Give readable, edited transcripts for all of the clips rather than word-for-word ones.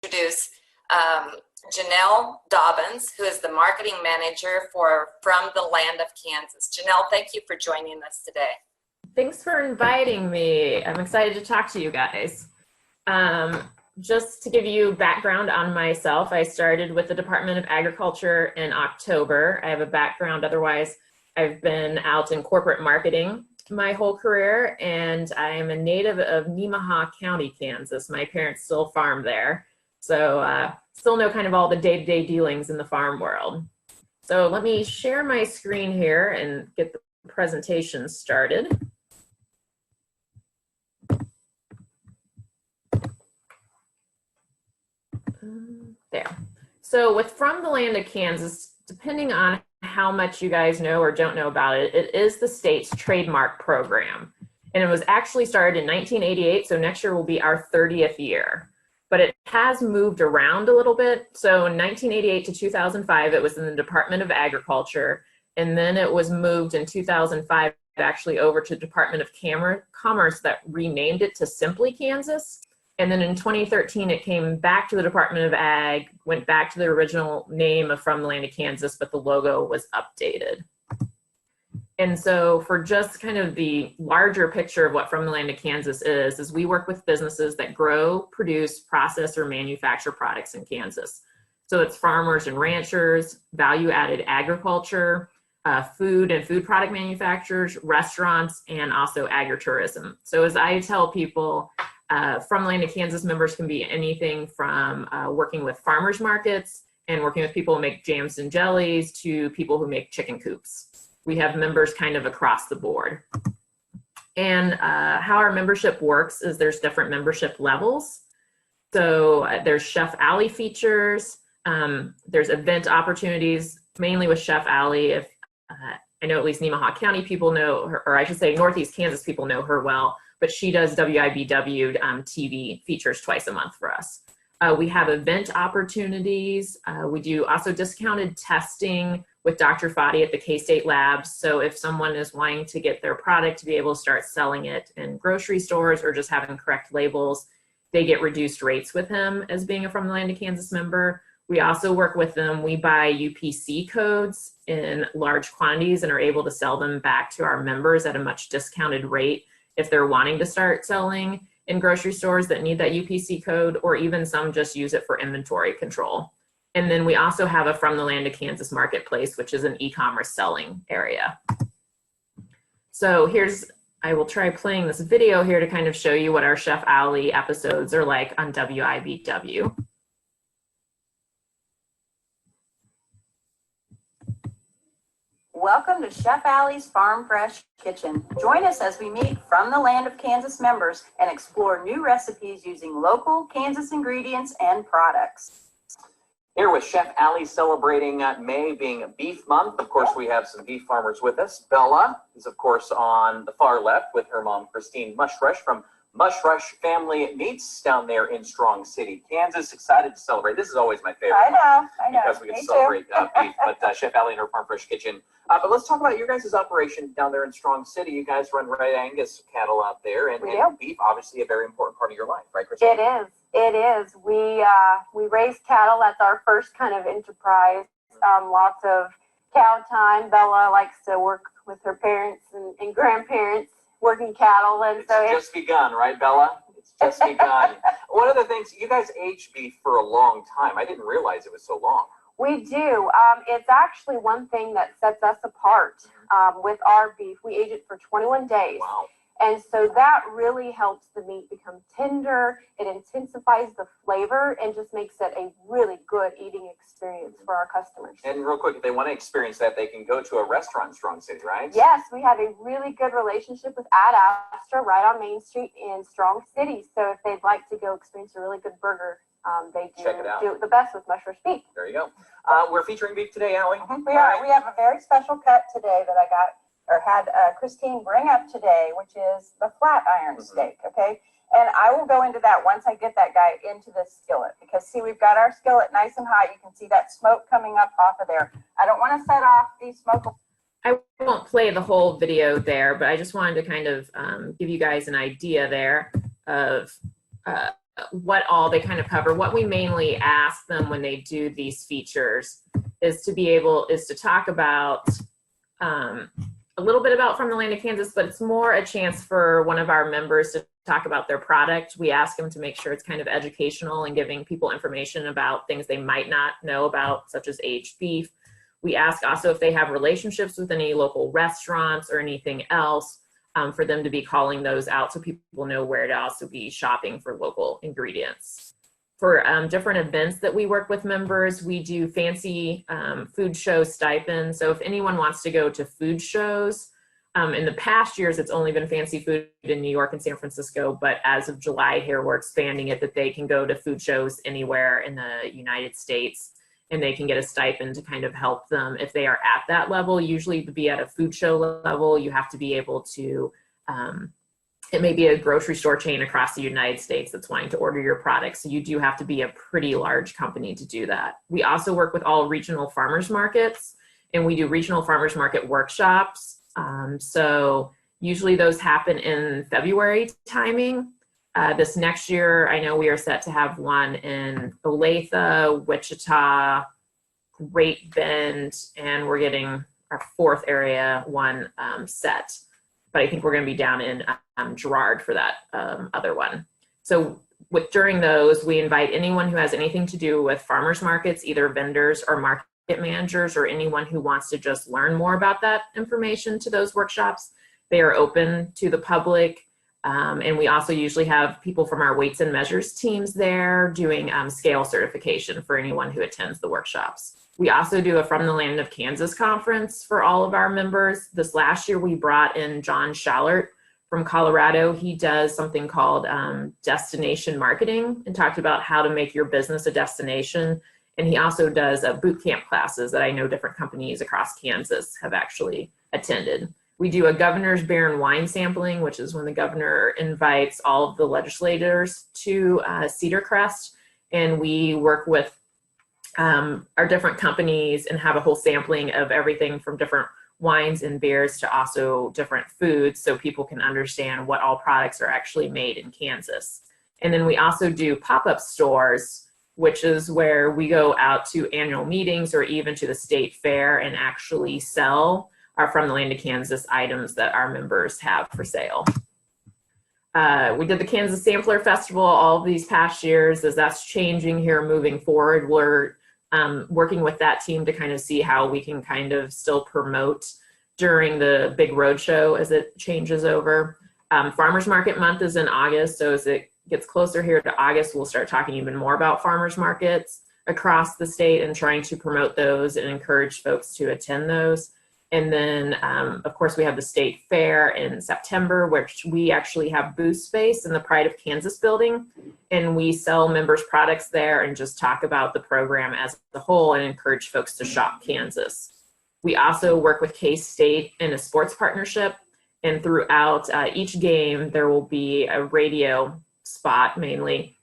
introduce Janelle Dobbins, who is the marketing manager for From the Land of Kansas. Janelle, thank you for joining us today. Thanks for inviting me. I'm excited to talk to you guys. Just to give you background on myself, I started with the Department of Agriculture in October. I have a background, otherwise I've been out in corporate marketing my whole career, and I am a native of Nemaha County, Kansas. My parents still farm there, so still know kind of all the day-to-day dealings in the farm world. So let me share my screen here and get the presentation started. There. So with From the Land of Kansas, depending on how much you guys know or don't know about it, it is the state's trademark program. And it was actually started in 1988, so next year will be our 30th year. But it has moved around a little bit. So in 1988 to 2005, it was in the Department of Agriculture. And then it was moved in 2005 actually over to the Department of Commerce that renamed it to simply Kansas. And then in 2013, it came back to the Department of Ag, went back to the original name of From the Land of Kansas, but the logo was updated. And so for just kind of the larger picture of what From the Land of Kansas is we work with businesses that grow, produce, process, or manufacture products in Kansas. So it's farmers and ranchers, value-added agriculture, food and food product manufacturers, restaurants, and also agritourism. So as I tell people, From the Land of Kansas members can be anything from working with farmers markets and working with people who make jams and jellies to people who make chicken coops. We have members kind of across the board. And how our membership works is there's different membership levels. So there's Chef Alley features, there's event opportunities, mainly with Chef Alley. If I know at least Nemaha County people know her, or I should say Northeast Kansas people know her well, but she does WIBW TV features twice a month for us. We have event opportunities. We do also discounted testing with Dr. Fadi at the K-State Labs. So if someone is wanting to get their product to be able to start selling it in grocery stores or just having correct labels, they get reduced rates with him as being a From the Land of Kansas member. We also work with them. We buy UPC codes in large quantities and are able to sell them back to our members at a much discounted rate if they're wanting to start selling in grocery stores that need that UPC code, or even some just use it for inventory control. And then we also have a From the Land of Kansas marketplace, which is an e-commerce selling area. So I will try playing this video here to kind of show you what our Chef Alley episodes are like on WIBW. Welcome to Chef Alley's Farm Fresh Kitchen. Join us as we meet From the Land of Kansas members and explore new recipes using local Kansas ingredients and products. Here with Chef Alley celebrating May being Beef Month. Of course, we have some beef farmers with us. Bella is, of course, on the far left with her mom, Christine Mushrush from Mushrush Family Meats down there in Strong City, Kansas. Excited to celebrate. This is always my favorite. I know. Because we get to celebrate beef. But Chef Alley and her Farm Fresh Kitchen. But let's talk about your guys' operation down there in Strong City. You guys run Red Angus cattle out there, and beef, obviously, a very important part of your life, right, Christine? It is. It is. We raise cattle. That's our first kind of enterprise. Lots of cow time. Bella likes to work with her parents and grandparents working cattle, and so it's just begun, right, Bella? It's just begun. One of the things, you guys aged beef for a long time. I didn't realize it was so long. We do. It's actually one thing that sets us apart with our beef. We age it for 21 days. Wow. And so that really helps the meat become tender. It intensifies the flavor and just makes it a really good eating experience for our customers. And real quick, if they want to experience that, they can go to a restaurant in Strong City, right? Yes, we have a really good relationship with Ad Astra right on Main Street in Strong City. So if they'd like to go experience a really good burger, they do the best with Mushrush beef. There you go. We're featuring beef today, Allie. We are. We have a very special cut today that I had Christine bring up today, which is the flat iron steak, okay? And I will go into that once I get that guy into the skillet, because see, we've got our skillet nice and hot. You can see that smoke coming up off of there. I don't want to set off these smoke. I won't play the whole video there, but I just wanted to kind of give you guys an idea there of what all they kind of cover. What we mainly ask them when they do these features is to talk about a little bit about From the Land of Kansas, but it's more a chance for one of our members to talk about their product. We ask them to make sure it's kind of educational and giving people information about things they might not know about, such as aged beef. We ask also if they have relationships with any local restaurants or anything else, for them to be calling those out so people know where to also be shopping for local ingredients. For different events that we work with members, we do fancy food show stipends. So if anyone wants to go to food shows, in the past years, it's only been fancy food in New York and San Francisco, but as of July here, we're expanding it that they can go to food shows anywhere in the United States, and they can get a stipend to kind of help them if they are at that level. Usually to be at a food show level, you have to be able to, it may be a grocery store chain across the United States that's wanting to order your products. So you do have to be a pretty large company to do that. We also work with all regional farmers markets, and we do regional farmers market workshops. So usually those happen in February timing. This next year, I know we are set to have one in Olathe, Wichita, Great Bend, and we're getting our fourth area one set. But I think we're going to be down in Girard for that other one. So during those, we invite anyone who has anything to do with farmers markets, either vendors or market managers or anyone who wants to just learn more about that information to those workshops. They are open to the public. And we also usually have people from our weights and measures teams there doing scale certification for anyone who attends the workshops. We also do a From the Land of Kansas conference for all of our members. This last year, we brought in John Schallert from Colorado. He does something called destination marketing and talked about how to make your business a destination. And he also does boot camp classes that I know different companies across Kansas have actually attended. We do a governor's beer and wine sampling, which is when the governor invites all of the legislators to Cedar Crest, and we work with our different companies and have a whole sampling of everything from different wines and beers to also different foods so people can understand what all products are actually made in Kansas. And then we also do pop-up stores, which is where we go out to annual meetings or even to the state fair and actually sell our From the Land of Kansas items that our members have for sale. We did the Kansas Sampler Festival all of these past years. As that's changing here moving forward, we're working with that team to kind of see how we can kind of still promote during the big road show as it changes over. Farmers Market Month is in August, so as it gets closer here to August, we'll start talking even more about farmers markets across the state and trying to promote those and encourage folks to attend those. And then, of course, we have the state fair in September, which we actually have booth space in the Pride of Kansas building. And we sell members products there and just talk about the program as a whole and encourage folks to shop Kansas. We also work with K-State in a sports partnership. And throughout each game, there will be a radio spot mainly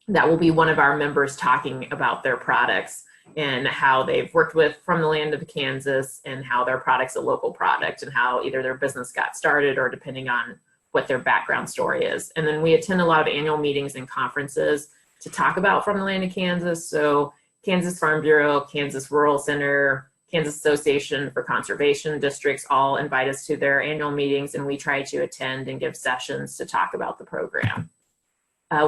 that will be one of our members talking about their products and how they've worked with From the Land of Kansas and how their product's a local product and how either their business got started or depending on what their background story is. And then we attend a lot of annual meetings and conferences to talk about From the Land of Kansas. So Kansas Farm Bureau, Kansas Rural Center, Kansas Association for Conservation Districts all invite us to their annual meetings, and we try to attend and give sessions to talk about the program.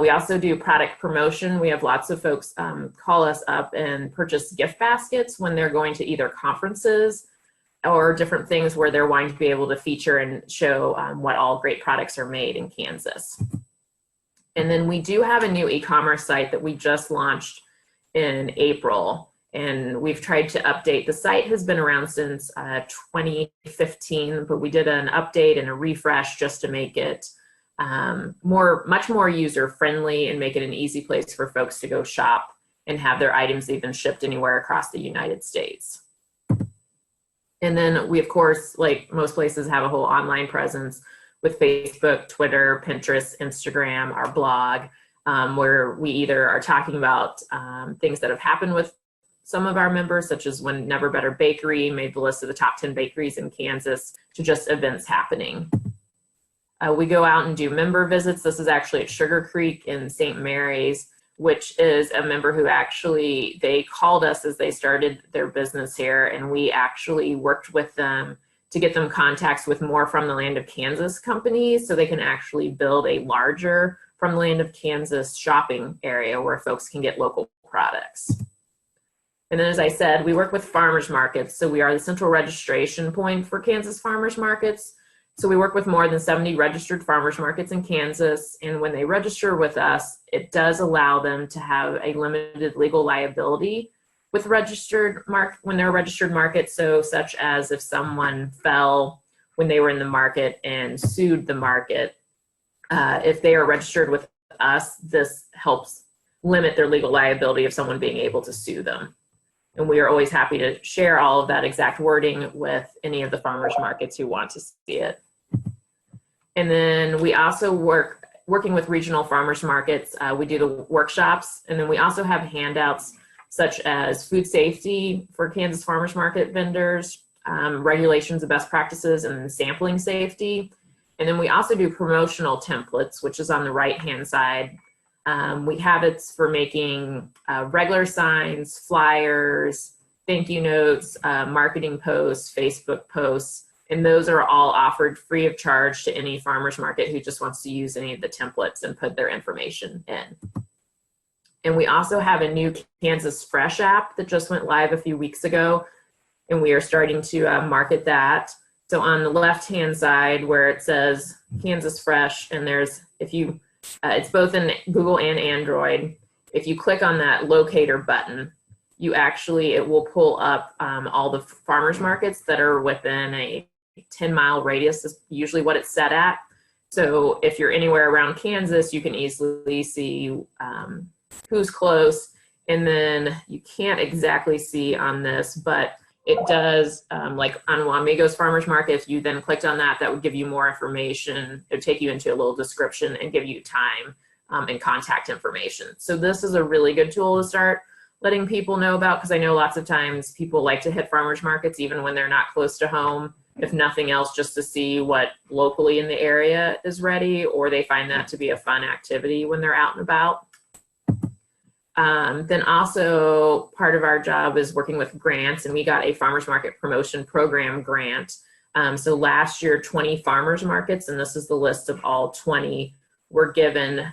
We also do product promotion. We have lots of folks call us up and purchase gift baskets when they're going to either conferences or different things where they're wanting to be able to feature and show what all great products are made in Kansas. And then we do have a new e-commerce site that we just launched in April, and we've tried to update. The site has been around since 2015, but we did an update and a refresh just to make it much more user-friendly and make it an easy place for folks to go shop and have their items even shipped anywhere across the United States. And then we, of course, like most places, have a whole online presence with Facebook, Twitter, Pinterest, Instagram, our blog, where we either are talking about things that have happened with some of our members, such as when Never Better Bakery made the list of the top 10 bakeries in Kansas, to just events happening. We go out and do member visits. This is actually at Sugar Creek in St. Mary's, which is a member who actually, they called us as they started their business here, and we actually worked with them to get them contacts with more From the Land of Kansas companies so they can actually build a larger From the Land of Kansas shopping area where folks can get local products. And then, as I said, we work with farmers markets. So we are the central registration point for Kansas farmers markets. So we work with more than 70 registered farmers markets in Kansas. And when they register with us, it does allow them to have a limited legal liability with when they're registered markets. So such as if someone fell when they were in the market and sued the market, if they are registered with us, this helps limit their legal liability of someone being able to sue them. And we are always happy to share all of that exact wording with any of the farmers markets who want to see it. And then we also working with regional farmers markets. We do the workshops, and then we also have handouts such as food safety for Kansas farmers market vendors, regulations and best practices, and sampling safety. And then we also do promotional templates, which is on the right-hand side. We have it for making regular signs, flyers, thank you notes, marketing posts, Facebook posts, and those are all offered free of charge to any farmer's market who just wants to use any of the templates and put their information in. And we also have a new Kansas Fresh app that just went live a few weeks ago, and we are starting to market that. So on the left-hand side where it says Kansas Fresh, and there's, it's both in Google and Android. If you click on that locator button, it will pull up all the farmers markets that are within a 10-mile radius is usually what it's set at. So if you're anywhere around Kansas, you can easily see who's close. And then you can't exactly see on this, but it does, like on Wamigos Farmers Market, if you then clicked on that, that would give you more information. It would take you into a little description and give you time and contact information. So this is a really good tool to start letting people know about, because I know lots of times people like to hit farmers markets even when they're not close to home, if nothing else, just to see what locally in the area is ready, or they find that to be a fun activity when they're out and about. Then also part of our job is working with grants, and we got a farmers market promotion program grant. So last year, 20 farmers markets, and this is the list of all 20, were given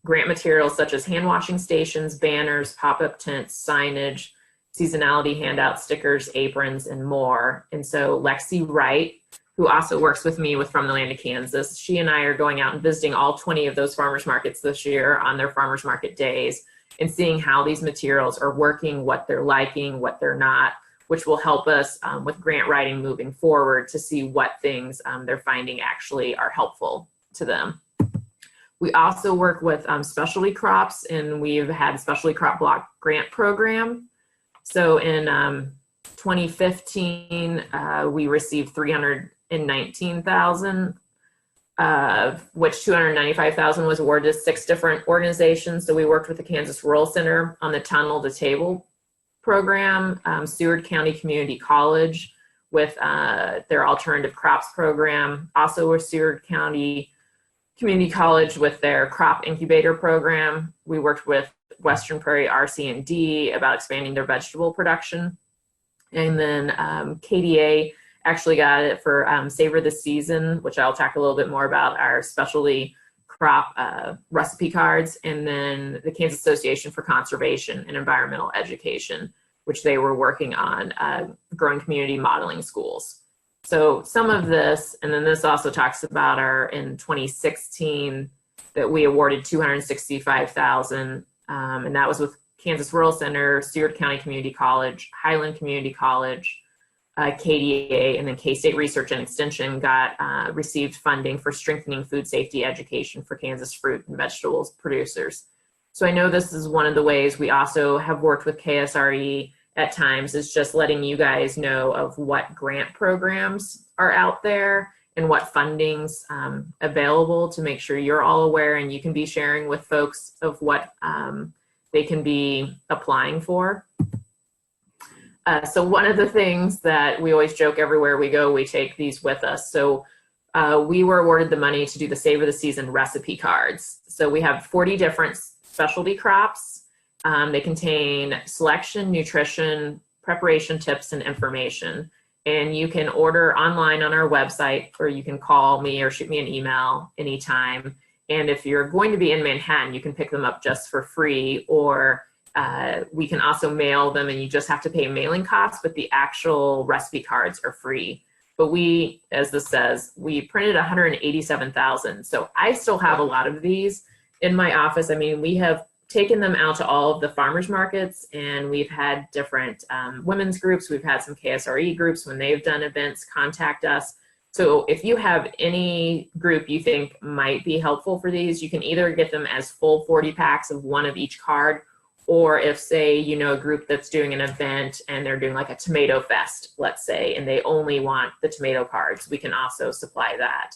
grant materials such as hand washing stations, banners, pop-up tents, signage, seasonality handouts, stickers, aprons, and more. And so Lexi Wright, who also works with me with From the Land of Kansas, she and I are going out and visiting all 20 of those farmers markets this year on their farmers market days and seeing how these materials are working, what they're liking, what they're not, which will help us with grant writing moving forward to see what things they're finding actually are helpful to them. We also work with specialty crops, and we've had specialty crop block grant program. So in 2015, we received $319,000, which $295,000 was awarded to 6 different organizations. So we worked with the Kansas Rural Center on the Tunnel to Table program, Seward County Community College with their alternative crops program, also with Seward County Community College with their crop incubator program. We worked with Western Prairie RC&D about expanding their vegetable production. And then KDA actually got it for Savor the Season, which I'll talk a little bit more about, our specialty crop recipe cards. And then the Kansas Association for Conservation and Environmental Education, which they were working on growing community modeling schools. So some of this, and then this also talks about in 2016 that we awarded $265,000, and that was with Kansas Rural Center, Seward County Community College, Highland Community College, KDA, and then K-State Research and Extension received funding for strengthening food safety education for Kansas fruit and vegetables producers. So I know this is one of the ways we also have worked with KSRE at times, is just letting you guys know of what grant programs are out there and what funding's available, to make sure you're all aware and you can be sharing with folks of what they can be applying for. So one of the things that we always joke, everywhere we go, we take these with us. So we were awarded the money to do the Savor the Season recipe cards. So we have 40 different specialty crops. They contain selection, nutrition, preparation tips, and information. And you can order online on our website, or you can call me or shoot me an email anytime. And if you're going to be in Manhattan, you can pick them up just for free, or we can also mail them and you just have to pay mailing costs, but the actual recipe cards are free. But we, as this says, we printed 187,000. So I still have a lot of these in my office. I mean, we have taken them out to all of the farmers markets, and we've had different women's groups. We've had some KSRE groups when they've done events contact us. So if you have any group you think might be helpful for these, you can either get them as full 40 packs of one of each card, or if, say, you know, a group that's doing an event and they're doing like a tomato fest, let's say, and they only want the tomato cards, we can also supply that.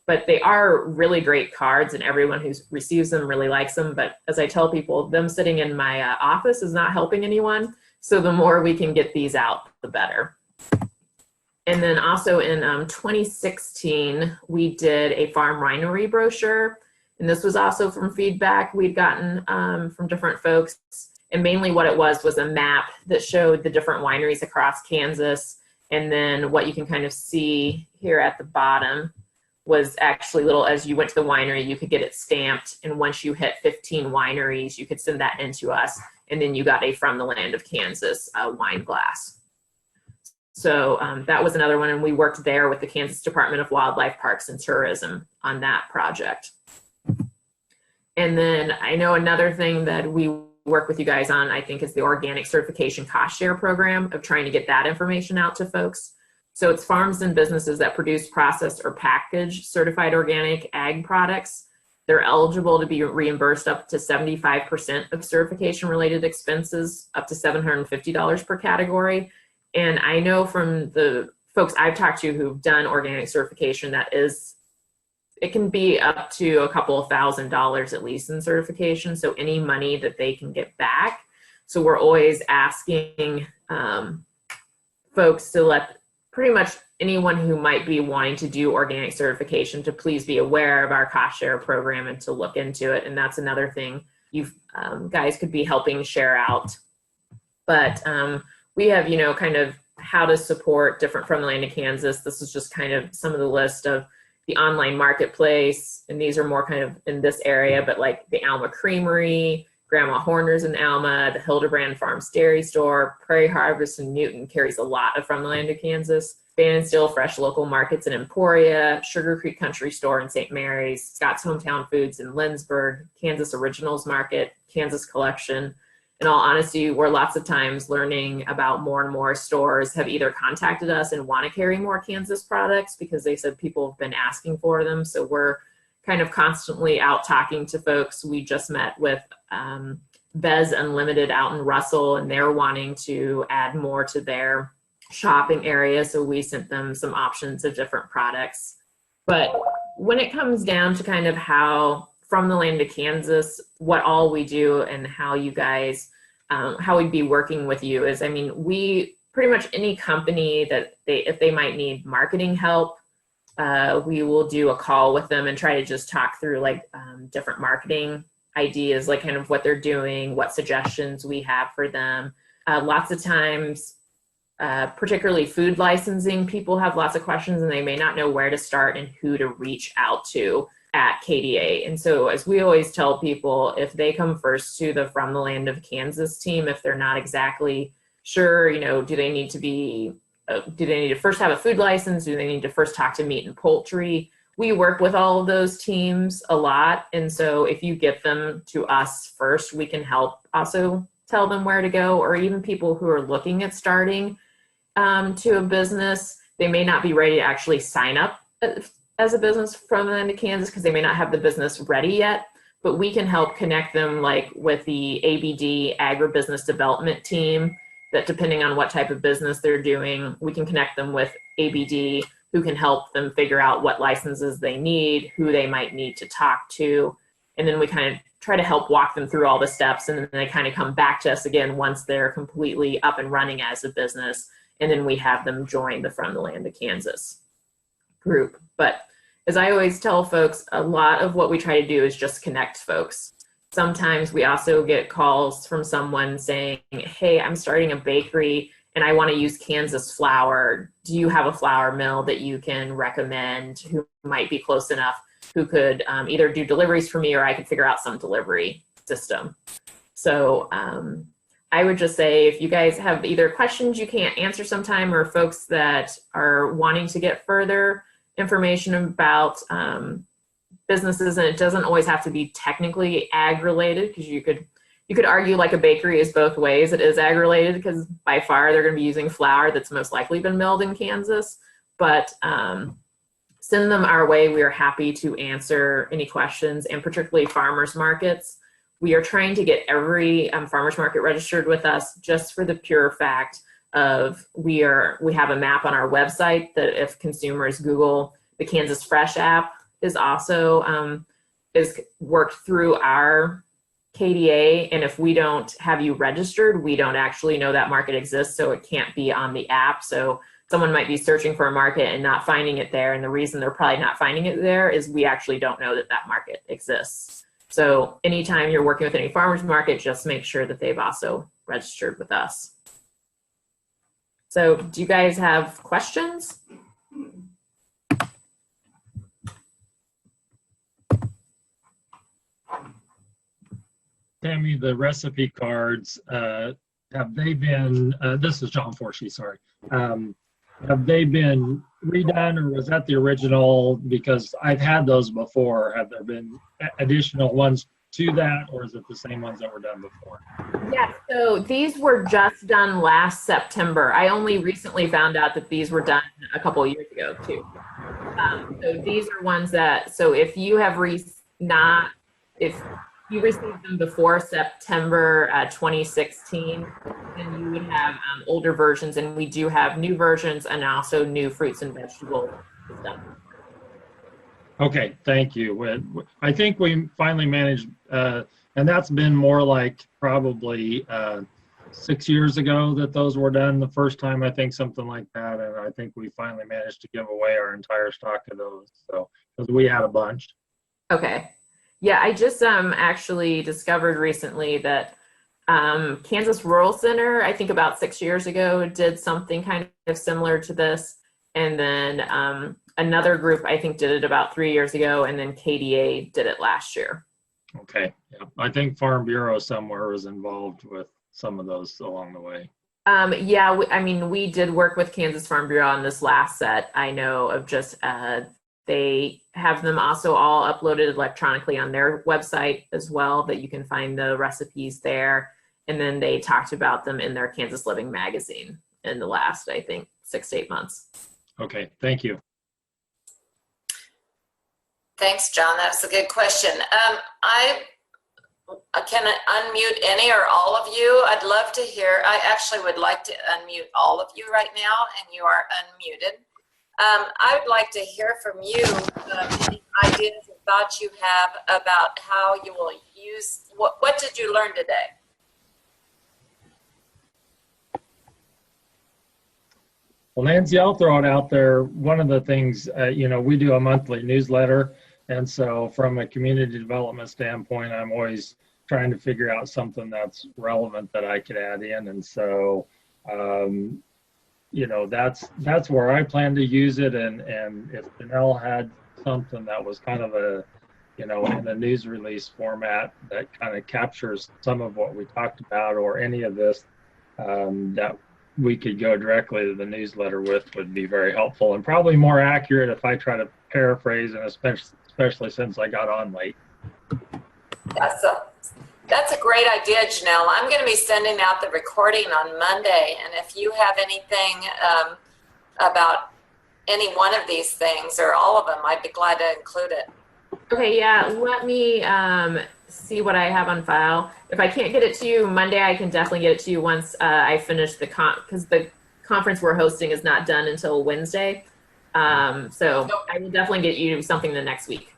But they are really great cards, and everyone who receives them really likes them. But as I tell people, them sitting in my office is not helping anyone. So the more we can get these out, the better. And then also in 2016, we did a farm winery brochure. And this was also from feedback we'd gotten from different folks. And mainly what it was a map that showed the different wineries across Kansas. And then what you can kind of see here at the bottom was actually little, as you went to the winery, you could get it stamped. And once you hit 15 wineries, you could send that into us. And then you got a From the Land of Kansas wine glass. So that was another one. And we worked there with the Kansas Department of Wildlife, Parks, and Tourism on that project. And then I know another thing that we work with you guys on, I think, is the organic certification cost share program, of trying to get that information out to folks. So it's farms and businesses that produce, process, or package certified organic ag products. They're eligible to be reimbursed up to 75% of certification related expenses, up to $750 per category. And I know from the folks I've talked to who've done organic certification, that is, it can be up to a couple of $1,000s at least in certification. So any money that they can get back. So we're always asking folks to let pretty much anyone who might be wanting to do organic certification to please be aware of our cost share program and to look into it. And that's another thing you guys could be helping share out. But we have, you know, kind of how to support different From the Land of Kansas. This is just kind of some of the list of the online marketplace. And these are more kind of in this area, but like the Alma Creamery, Grandma Horner's in Alma, the Hildebrand Farms Dairy Store, Prairie Harvest in Newton carries a lot of From the Land of Kansas, Van and Steel Fresh Local Markets in Emporia, Sugar Creek Country Store in St. Mary's, Scott's Hometown Foods in Lindsborg, Kansas Originals Market, Kansas Collection. In all honesty, we're lots of times learning about more and more stores have either contacted us and want to carry more Kansas products because they said people have been asking for them. So we're kind of constantly out talking to folks. We just met with Bez Unlimited out in Russell, and they're wanting to add more to their shopping area. So we sent them some options of different products. But when it comes down to kind of how From the Land of Kansas, what all we do and how you guys, how we'd be working with you is, I mean, we pretty much any company that if they might need marketing help, we will do a call with them and try to just talk through like different marketing ideas, like kind of what they're doing, what suggestions we have for them. Lots of times, particularly food licensing, people have lots of questions and they may not know where to start and who to reach out to at KDA. And so as we always tell people, if they come first to the From the Land of Kansas team, if they're not exactly sure, you know, do they need to first have a food license? Do they need to first talk to meat and poultry? We work with all of those teams a lot. And so if you get them to us first, we can help also tell them where to go, or even people who are looking at starting to a business, they may not be ready to actually sign up as a business from the Land of Kansas because they may not have the business ready yet, but we can help connect them like with the ABD agribusiness development team that, depending on what type of business they're doing, we can connect them with ABD who can help them figure out what licenses they need, who they might need to talk to. And then we kind of try to help walk them through all the steps. And then they kind of come back to us again once they're completely up and running as a business. And then we have them join the From the Land of Kansas group. But as I always tell folks, a lot of what we try to do is just connect folks. Sometimes we also get calls from someone saying, hey, I'm starting a bakery and I want to use Kansas flour. Do you have a flour mill that you can recommend who might be close enough, who could either do deliveries for me or I could figure out some delivery system? So I would just say if you guys have either questions you can't answer sometime or folks that are wanting to get further information about businesses, and it doesn't always have to be technically ag related, because you could argue like a bakery is both ways. It is ag related because by far they're going to be using flour that's most likely been milled in Kansas, but send them our way. We are happy to answer any questions, and particularly farmers markets. We are trying to get every farmers market registered with us, just for the pure fact of we have a map on our website that if consumers Google the Kansas Fresh app is also is worked through our KDA, and if we don't have you registered, we don't actually know that market exists, so it can't be on the app. So someone might be searching for a market and not finding it there, and the reason they're probably not finding it there is we actually don't know that that market exists. So anytime you're working with any farmers market, just make sure that they've also registered with us. So do you guys have questions? Tammy, the recipe cards, have they been, this is John Forshee, sorry. Have they been redone, or was that the original? Because I've had those before. Have there been additional ones to that, or is it the same ones that were done before? Yeah, so these were just done last September. I only recently found out that these were done a couple of years ago too. So these are ones that, so if you have if you received them before September 2016, then you would have older versions, and we do have new versions and also new fruits and vegetables stuff. Okay, thank you. I think we finally managed, and that's been more like probably 6 years ago that those were done the first time, I think, something like that. And I think we finally managed to give away our entire stock of those. So, because we had a bunch. Okay. Yeah, I just actually discovered recently that Kansas Rural Center, I think about 6 years ago, did something kind of similar to this. And then another group, I think, did it about 3 years ago, and then KDA did it last year. Okay, yeah. I think Farm Bureau somewhere was involved with some of those along the way. Yeah, I mean, we did work with Kansas Farm Bureau on this last set. I know of just, they have them also all uploaded electronically on their website as well, that you can find the recipes there. And then they talked about them in their Kansas Living magazine in the last, I think, 6 to 8 months. Okay, thank you. Thanks, John. That's a good question. I can unmute any or all of you. I'd love to hear. I actually would like to unmute all of you right now, and you are unmuted. I would like to hear from you any ideas and thoughts you have about how you will use, what did you learn today? Well, Nancy, I'll throw it out there. One of the things, we do a monthly newsletter. And so from a community development standpoint, I'm always trying to figure out something that's relevant that I could add in. And so, that's where I plan to use it. And if Janelle had something that was kind of in a news release format that kind of captures some of what we talked about, or any of this, that we could go directly to the newsletter with, would be very helpful, and probably more accurate if I try to paraphrase, and especially since I got on late. That's a great idea, Janelle. I'm going to be sending out the recording on Monday, and if you have anything about any one of these things or all of them, I'd be glad to include it. Okay, yeah, let me see what I have on file. If I can't get it to you Monday, I can definitely get it to you once I finish because the conference we're hosting is not done until Wednesday. So I will definitely get you something the next week.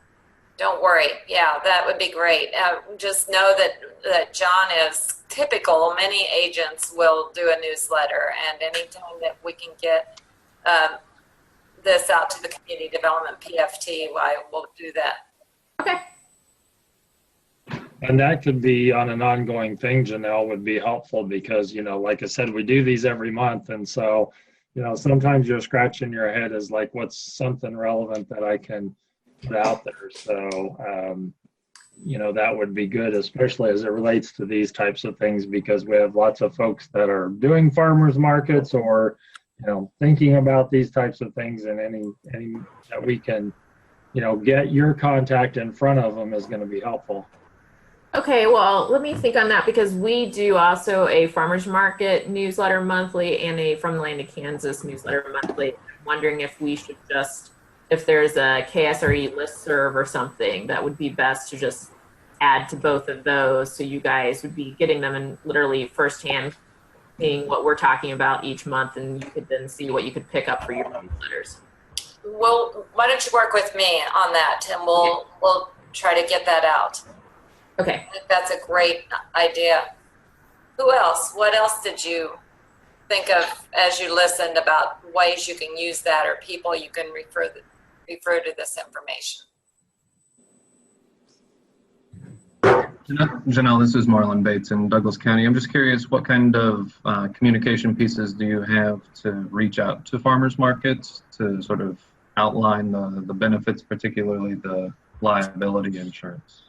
Don't worry. Yeah, that would be great. Just know that John is typical. Many agents will do a newsletter, and anytime that we can get this out to the community development PFT. I will do that. Okay. And that could be on an ongoing thing, Janelle, would be helpful because, you know, like I said, we do these every month. And so, you know, sometimes you're scratching your head is like, what's something relevant that I can put out there? So, you know, that would be good, especially as it relates to these types of things, because we have lots of folks that are doing farmers markets or, you know, thinking about these types of things, and any that we can, you know, get your contact in front of them is going to be helpful. Okay, well, let me think on that, because we do also a farmers market newsletter monthly and a From the Land of Kansas newsletter monthly. I'm wondering if we should just, if there's a KSRE listserv or something that would be best to just add to both of those, so you guys would be getting them in literally firsthand, seeing what we're talking about each month, and you could then see what you could pick up for your newsletters. Well, why don't you work with me on that, and we'll try to get that out. Okay. I think that's a great idea. Who else? What else did you think of as you listened about ways you can use that, or people you can refer to this information? Janelle, this is Marlon Bates in Douglas County. I'm just curious, what kind of communication pieces do you have to reach out to farmers markets to sort of outline the benefits, particularly the liability insurance?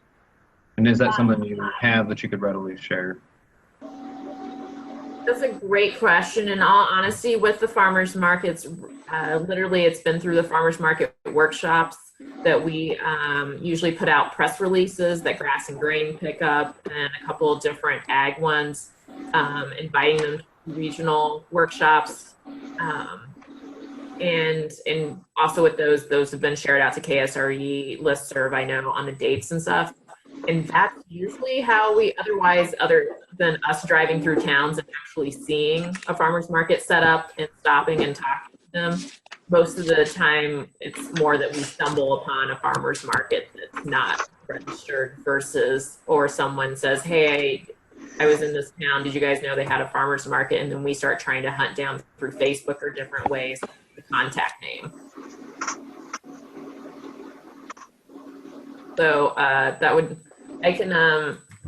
And is that something you have that you could readily share? That's a great question. In all honesty, with the farmers markets, literally it's been through the farmers market workshops that we usually put out press releases that Grass and Grain pick up, and a couple of different ag ones, inviting them to regional workshops. And also with those have been shared out to KSRE listserv, I know, on the dates and stuff. And that's usually how we, otherwise, other than us driving through towns and actually seeing a farmer's market set up and stopping and talking to them, most of the time it's more that we stumble upon a farmer's market that's not registered versus, or someone says, hey, I was in this town, did you guys know they had a farmer's market? And then we start trying to hunt down through Facebook or different ways the contact name. So that would, I can,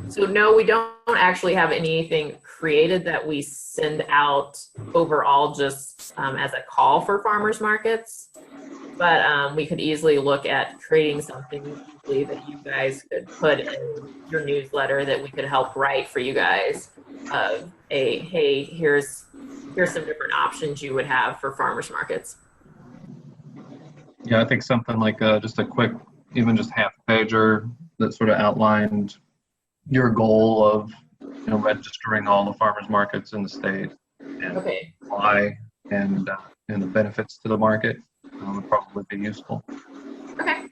so no, we don't actually have anything created that we send out overall just as a call for farmers markets. But we could easily look at creating something that you guys could put in your newsletter that we could help write for you guys of a, hey, here's some different options you would have for farmers markets. Yeah, I think something like just a quick, even just half pager that sort of outlined your goal of, you know, registering all the farmers markets in the state and why, and the benefits to the market would probably be useful. Okay.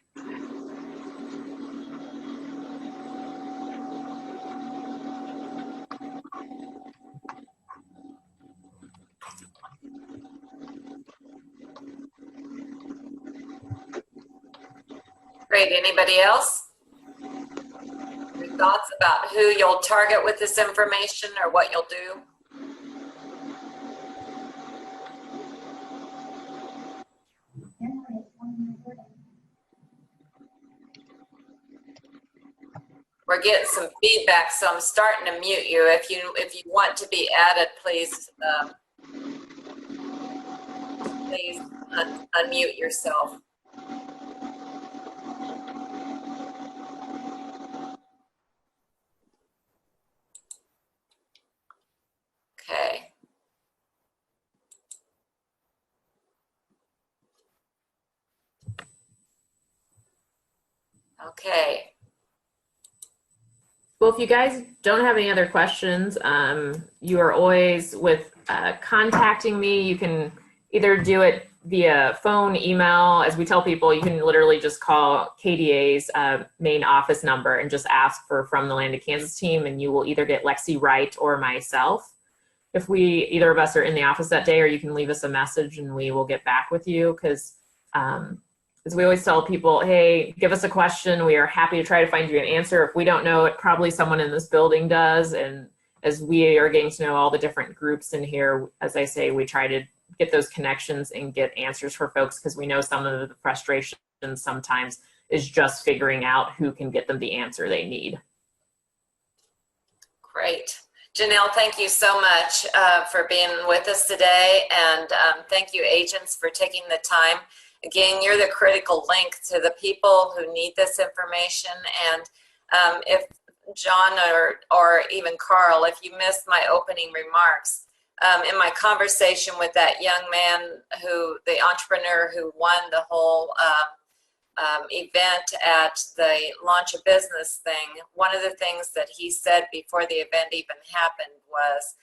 Great. Anybody else? Any thoughts about who you'll target with this information or what you'll do? We're getting some feedback, so I'm starting to mute you. If you want to be added, please please unmute yourself. Okay. Okay. Well, if you guys don't have any other questions, you are always with contacting me. You can either do it via phone, email. As we tell people, you can literally just call KDA's main office number and just ask for From the Land of Kansas team, and you will either get Lexi Wright or myself. If either of us are in the office that day, or you can leave us a message and we will get back with you, because as we always tell people, hey, give us a question. We are happy to try to find you an answer. If we don't know it, probably someone in this building does. And as we are getting to know all the different groups in here, as I say, we try to get those connections and get answers for folks, because we know some of the frustration sometimes is just figuring out who can get them the answer they need. Great. Janelle, thank you so much for being with us today, and thank you, agents, for taking the time. Again, you're the critical link to the people who need this information, and if John or even Carl, if you missed my opening remarks, in my conversation with that young man, the entrepreneur who won the whole event at the Launch a Business thing, one of the things that he said before the event even happened was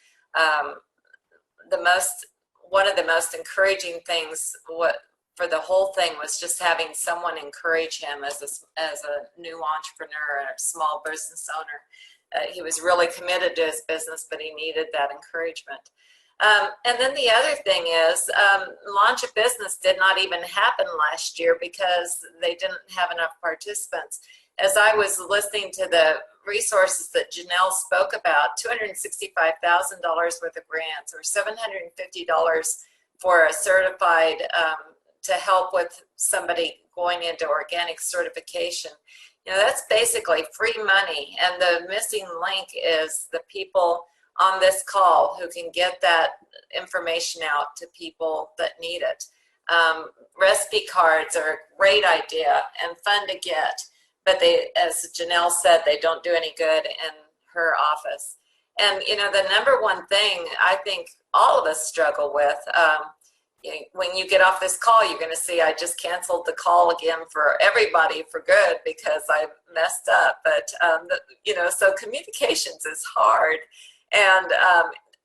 one of the most encouraging things for the whole thing was just having someone encourage him as a new entrepreneur and a small business owner. He was really committed to his business, but he needed that encouragement. And then the other thing is, Launch a Business did not even happen last year because they didn't have enough participants. As I was listening to the resources that Janelle spoke about, $265,000 worth of grants, or $750 for a certified to help with somebody going into organic certification. You know, that's basically free money, and the missing link is the people on this call who can get that information out to people that need it. Recipe cards are a great idea and fun to get, but they, as Janelle said, they don't do any good in her office. And you know, the number one thing I think all of us struggle with, when you get off this call, you're going to see I just canceled the call again for everybody for good because I messed up. But you know, so communications is hard. And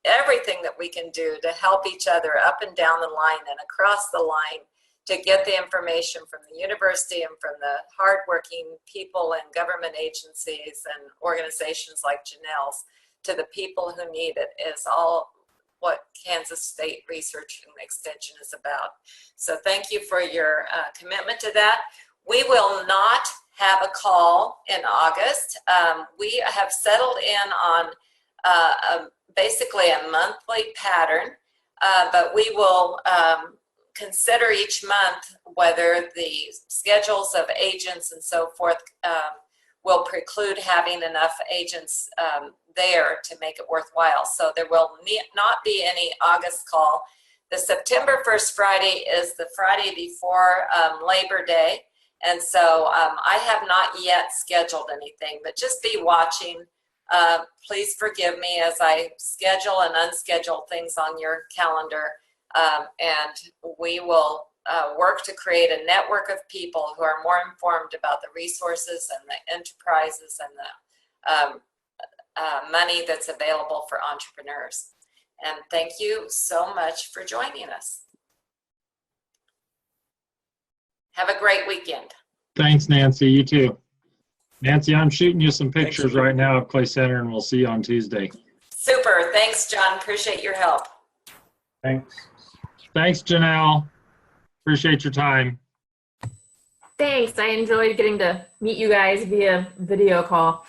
everything that we can do to help each other up and down the line and across the line to get the information from the university and from the hardworking people and government agencies and organizations like Janelle's to the people who need it is all what Kansas State Research and Extension is about. So thank you for your commitment to that. We will not have a call in August. We have settled in on basically a monthly pattern, but we will consider each month whether the schedules of agents and so forth will preclude having enough agents there to make it worthwhile. So there will not be any August call. The September 1st Friday is the Friday before Labor Day, and so I have not yet scheduled anything, but just be watching. Please forgive me as I schedule and unschedule things on your calendar, and we will work to create a network of people who are more informed about the resources and the enterprises and the money that's available for entrepreneurs. And thank you so much for joining us. Have a great weekend. Thanks, Nancy. You too. Nancy, I'm shooting you some pictures right now of Clay Center, and we'll see you on Tuesday. Super. Thanks, John. Appreciate your help. Thanks. Thanks, Janelle. Appreciate your time. Thanks. I enjoyed getting to meet you guys via video call.